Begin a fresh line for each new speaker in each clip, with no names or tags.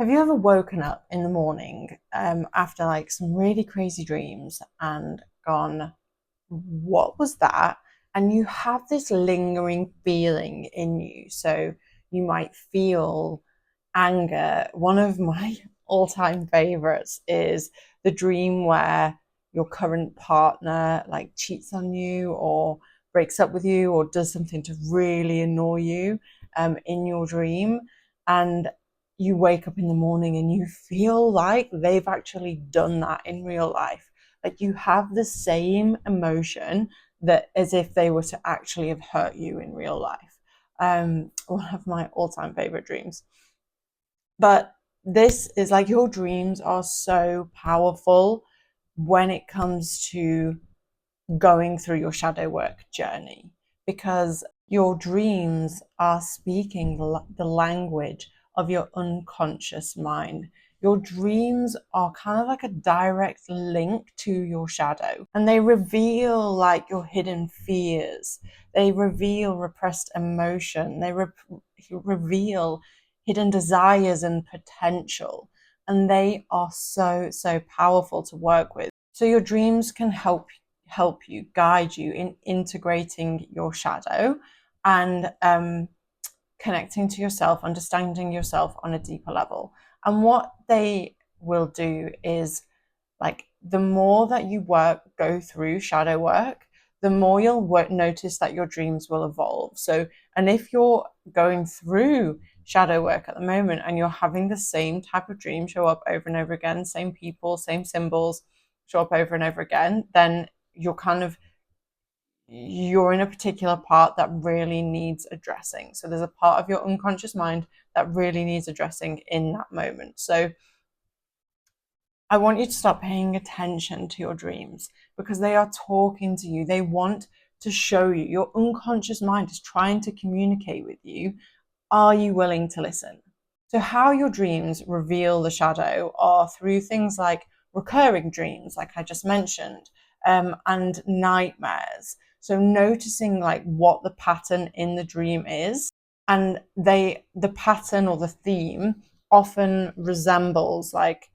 Have you ever woken up in the morning after like some really crazy dreams and gone, what was that? And you have this lingering feeling in you. So you might feel anger. One of my all-time favorites is the dream where your current partner like cheats on you or breaks up with you or does something to really annoy you in your dream. And you wake up in the morning and you feel like they've actually done that in real life. Like you have the same emotion that as if they were to actually have hurt you in real life. One of my all-time favorite dreams. But this is like your dreams are so powerful when it comes to going through your shadow work journey, because your dreams are speaking the language of your unconscious mind. Your dreams are kind of like a direct link to your shadow, and they reveal like your hidden fears. They reveal repressed emotion. They reveal hidden desires and potential. And they are so powerful to work with. So your dreams can help you, guide you in integrating your shadow and connecting to yourself, understanding yourself on a deeper level. And what they will do is, like, the more that you go through shadow work, the more you'll notice that your dreams will evolve. So, and if you're going through shadow work at the moment and you're having the same type of dream show up over and over again, same people, same symbols show up over and over again, then you're in a particular part that really needs addressing. So there's a part of your unconscious mind that really needs addressing in that moment. So I want you to start paying attention to your dreams, because they are talking to you. They want to show you. Your unconscious mind is trying to communicate with you. Are you willing to listen? So how your dreams reveal the shadow are through things like recurring dreams, like I just mentioned, and nightmares. So noticing like what the pattern in the dream is, and the pattern or the theme often resembles like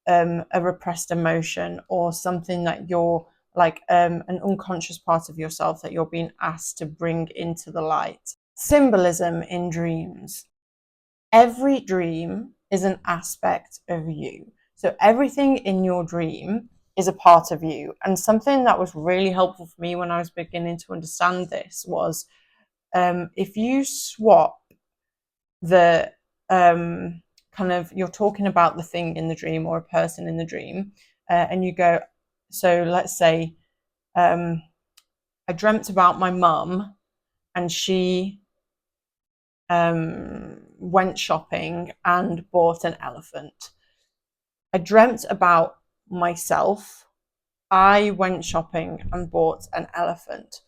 a repressed emotion or something that you're like an unconscious part of yourself that you're being asked to bring into the light. Symbolism in dreams. Every dream is an aspect of you. So everything in your dream is a part of you. And something that was really helpful for me when I was beginning to understand this was if you swap the kind of, you're talking about the thing in the dream or a person in the dream, and you go, so let's say I dreamt about my mum and she went shopping and bought an elephant. I dreamt about myself. I went shopping and bought an elephant.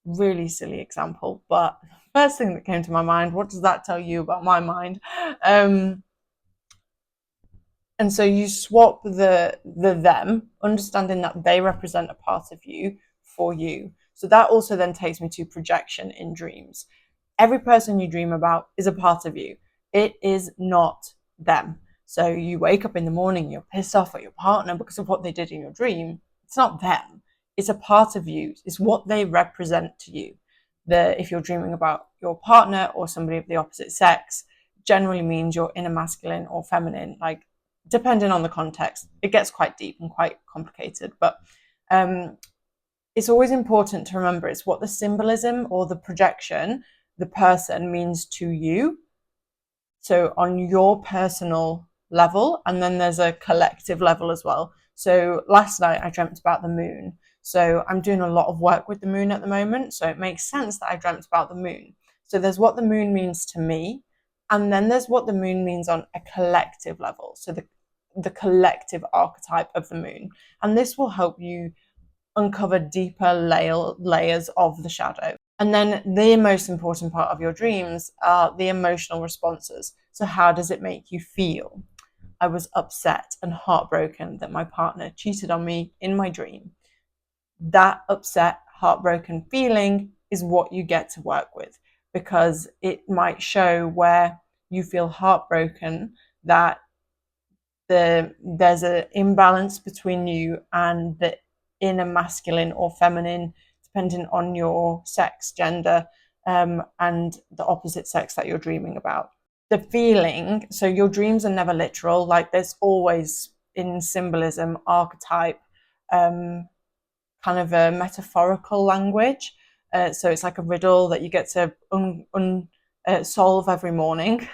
Really silly example, but first thing that came to my mind, what does that tell you about my mind? And so you swap the them, understanding that they represent a part of you for you. So that also then takes me to projection in dreams. Every person you dream about is a part of you. It is not them. So you wake up in the morning, you're pissed off at your partner because of what they did in your dream. It's not them. It's a part of you. It's what they represent to you. If you're dreaming about your partner or somebody of the opposite sex, generally means you're inner masculine or feminine, like depending on the context. It gets quite deep and quite complicated, but it's always important to remember it's what the symbolism or the projection, the person, means to you. So on your personal level, and then there's a collective level as well. So last night I dreamt about the moon. So I'm doing a lot of work with the moon at the moment. So it makes sense that I dreamt about the moon. So there's what the moon means to me, and then there's what the moon means on a collective level. So the collective archetype of the moon. And this will help you uncover deeper layers of the shadow. And then the most important part of your dreams are the emotional responses. So how does it make you feel? I was upset and heartbroken that my partner cheated on me in my dream. That upset, heartbroken feeling is what you get to work with, because it might show where you feel heartbroken that there's an imbalance between you and the inner masculine or feminine, depending on your sex, gender, and the opposite sex that you're dreaming about. The feeling, so your dreams are never literal, like there's always in symbolism, archetype, kind of a metaphorical language. So it's like a riddle that you get to solve every morning.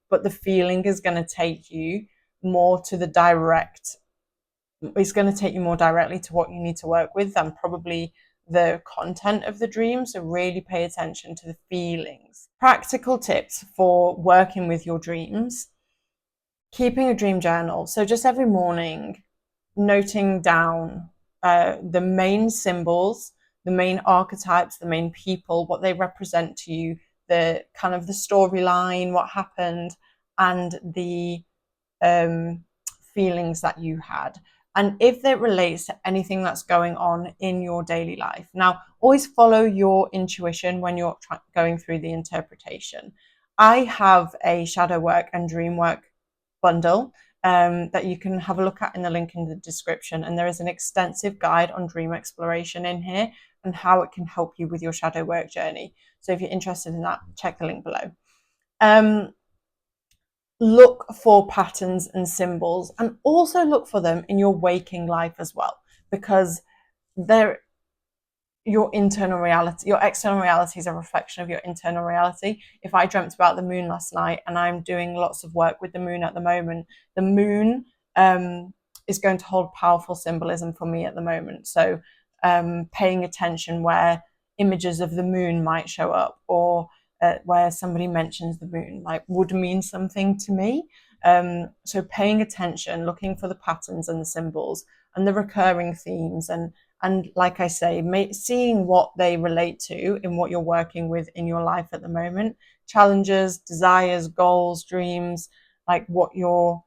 But the feeling is going to take you more to the direct, it's going to take you more directly to what you need to work with than probably the content of the dream. So really pay attention to the feelings. Practical tips for working with your dreams: keeping a dream journal. So just every morning, noting down the main symbols, the main archetypes, the main people, what they represent to you, the kind of the storyline, what happened, and the feelings that you had. And if it relates to anything that's going on in your daily life. Now, always follow your intuition when you're going through the interpretation. I have a shadow work and dream work bundle that you can have a look at in the link in the description. And there is an extensive guide on dream exploration in here and how it can help you with your shadow work journey. So if you're interested in that, check the link below. Look for patterns and symbols, and also look for them in your waking life as well, because they're your internal reality. Your external reality is a reflection of your internal reality. If I dreamt about the moon last night, and I'm doing lots of work with the moon at the moment, the moon is going to hold powerful symbolism for me at the moment. So paying attention where images of the moon might show up, or where somebody mentions the moon, like, would mean something to me. So paying attention, looking for the patterns and the symbols and the recurring themes, and like I say, seeing what they relate to in what you're working with in your life at the moment, challenges, desires, goals, dreams, like what you're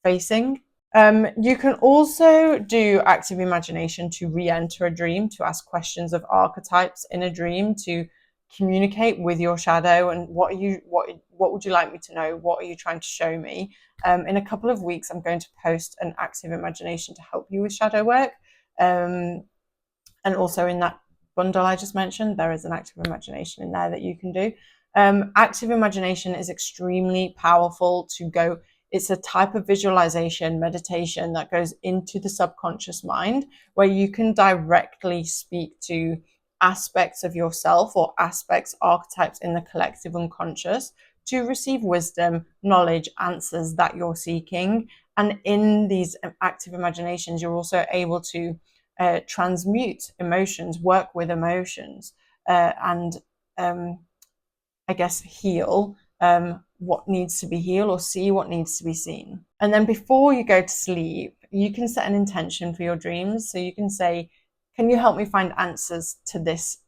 facing. You can also do active imagination to re-enter a dream, to ask questions of archetypes in a dream, to communicate with your shadow. And what would you like me to know? What are you trying to show me? In a couple of weeks, I'm going to post an active imagination to help you with shadow work. And also in that bundle I just mentioned, there is an active imagination in there that you can do. Active imagination is extremely powerful to go. It's a type of visualization, meditation that goes into the subconscious mind, where you can directly speak to aspects of yourself or aspects, archetypes in the collective unconscious to receive wisdom, knowledge, answers that you're seeking. And in these active imaginations, you're also able to transmute emotions, work with emotions, and I guess heal what needs to be healed, or see what needs to be seen. And then before you go to sleep, you can set an intention for your dreams. So you can say, can you help me find answers to this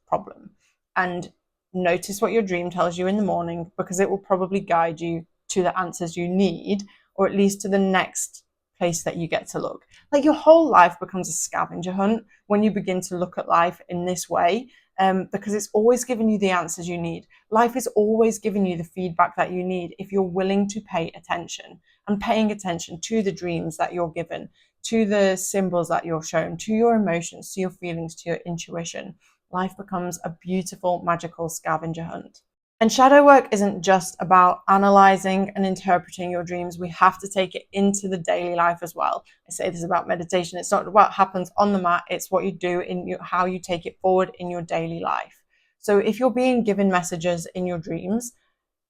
problem? And notice what your dream tells you in the morning, because it will probably guide you to the answers you need, or at least to the next place that you get to look. Like, your whole life becomes a scavenger hunt when you begin to look at life in this way, because it's always giving you the answers you need. Life is always giving you the feedback that you need if you're willing to pay attention, and paying attention to the dreams that you're given, to the symbols that you're shown, to your emotions, to your feelings, to your intuition. Life becomes a beautiful, magical scavenger hunt. And shadow work isn't just about analyzing and interpreting your dreams. We have to take it into the daily life as well. I say this is about meditation. It's not what happens on the mat. It's what you do in how you take it forward in your daily life. So if you're being given messages in your dreams,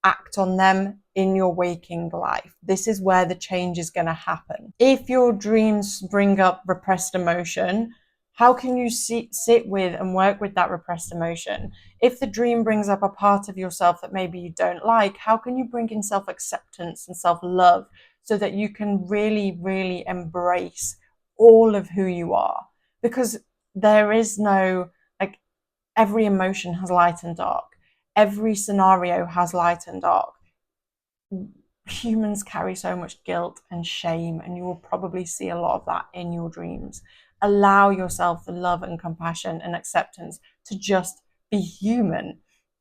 act on them in your waking life. This is where the change is going to happen. If your dreams bring up repressed emotion, how can you sit with and work with that repressed emotion? If the dream brings up a part of yourself that maybe you don't like, how can you bring in self-acceptance and self-love so that you can really, really embrace all of who you are? Because there is no, like, every emotion has light and dark. Every scenario has light and dark. Humans carry so much guilt and shame, and you will probably see a lot of that in your dreams. Allow yourself the love and compassion and acceptance to just be human.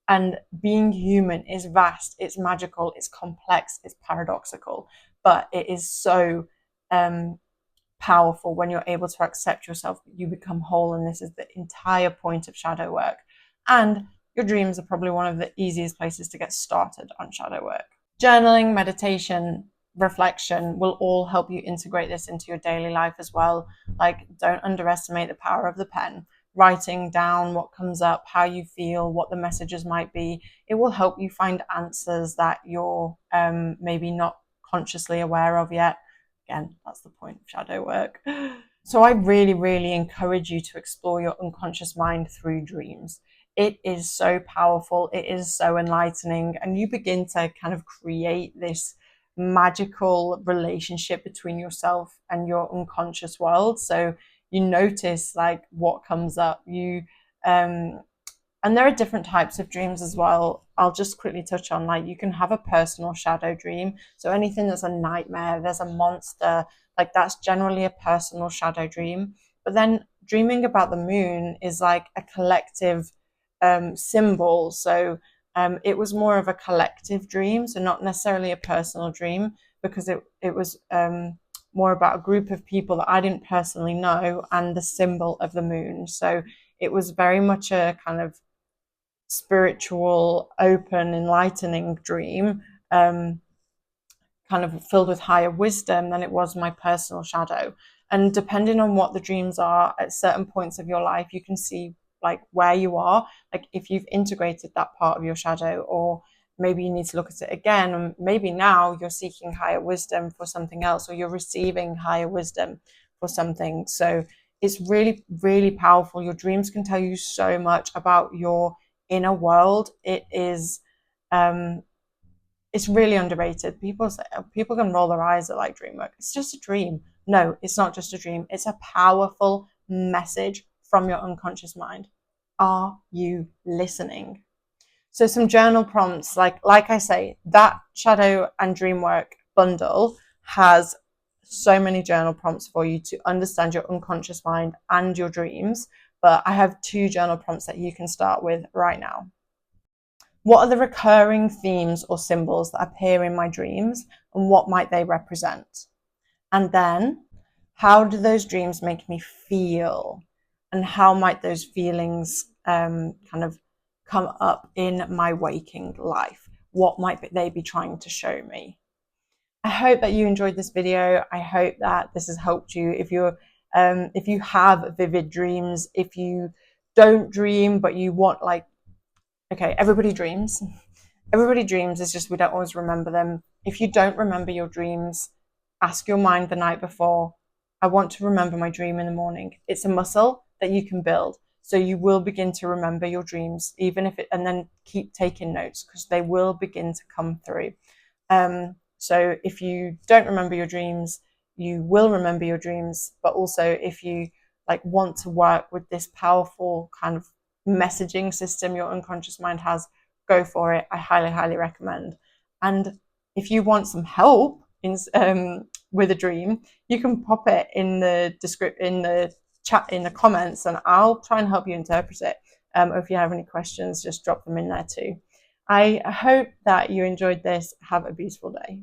And being human is vast, it's magical, it's complex, it's paradoxical, but it is so powerful when you're able to accept yourself. You become whole, and this is the entire point of shadow work. And your dreams are probably one of the easiest places to get started on shadow work. Journaling, meditation, reflection will all help you integrate this into your daily life as well. Like, don't underestimate the power of the pen. Writing down what comes up, how you feel, what the messages might be, it will help you find answers that you're maybe not consciously aware of yet. Again, that's the point of shadow work. So I really, really encourage you to explore your unconscious mind through dreams. It is so powerful, it is so enlightening, and you begin to kind of create this magical relationship between yourself and your unconscious world. So you notice like what comes up. And there are different types of dreams as well. I'll just quickly touch on, like, you can have a personal shadow dream. So anything that's a nightmare, there's a monster, like that's generally a personal shadow dream. But then dreaming about the moon is like a collective symbol. So it was more of a collective dream, so not necessarily a personal dream, because it was more about a group of people that I didn't personally know and the symbol of the moon. So it was very much a kind of spiritual, open, enlightening dream, kind of filled with higher wisdom than it was my personal shadow. And depending on what the dreams are at certain points of your life, you can see like where you are, like if you've integrated that part of your shadow, or maybe you need to look at it again, and maybe now you're seeking higher wisdom for something else, or you're receiving higher wisdom for something. So it's really, really powerful. Your dreams can tell you so much about your inner world. It's really underrated. People can roll their eyes at like dream work. It's just a dream. No, it's not just a dream. It's a powerful message from your unconscious mind. Are you listening? So some journal prompts, like I say, that shadow and dream work bundle has so many journal prompts for you to understand your unconscious mind and your dreams. But I have 2 journal prompts that you can start with right now. What are the recurring themes or symbols that appear in my dreams, and what might they represent? And then, how do those dreams make me feel? And how might those feelings kind of come up in my waking life? What might they be trying to show me? I hope that you enjoyed this video. I hope that this has helped you. If you have vivid dreams, if you don't dream but you want, like, okay, everybody dreams. Everybody dreams, it's just we don't always remember them. If you don't remember your dreams, ask your mind the night before, I want to remember my dream in the morning. It's a muscle that you can build. So you will begin to remember your dreams, even if and then keep taking notes, because they will begin to come through. So if you don't remember your dreams, you will remember your dreams. But also, if you like want to work with this powerful kind of messaging system your unconscious mind has, go for it. I highly, highly recommend. And if you want some help with a dream, you can pop it in the chat, in the comments, and I'll try and help you interpret it. Or if you have any questions, just drop them in there too. I hope that you enjoyed this. Have a beautiful day.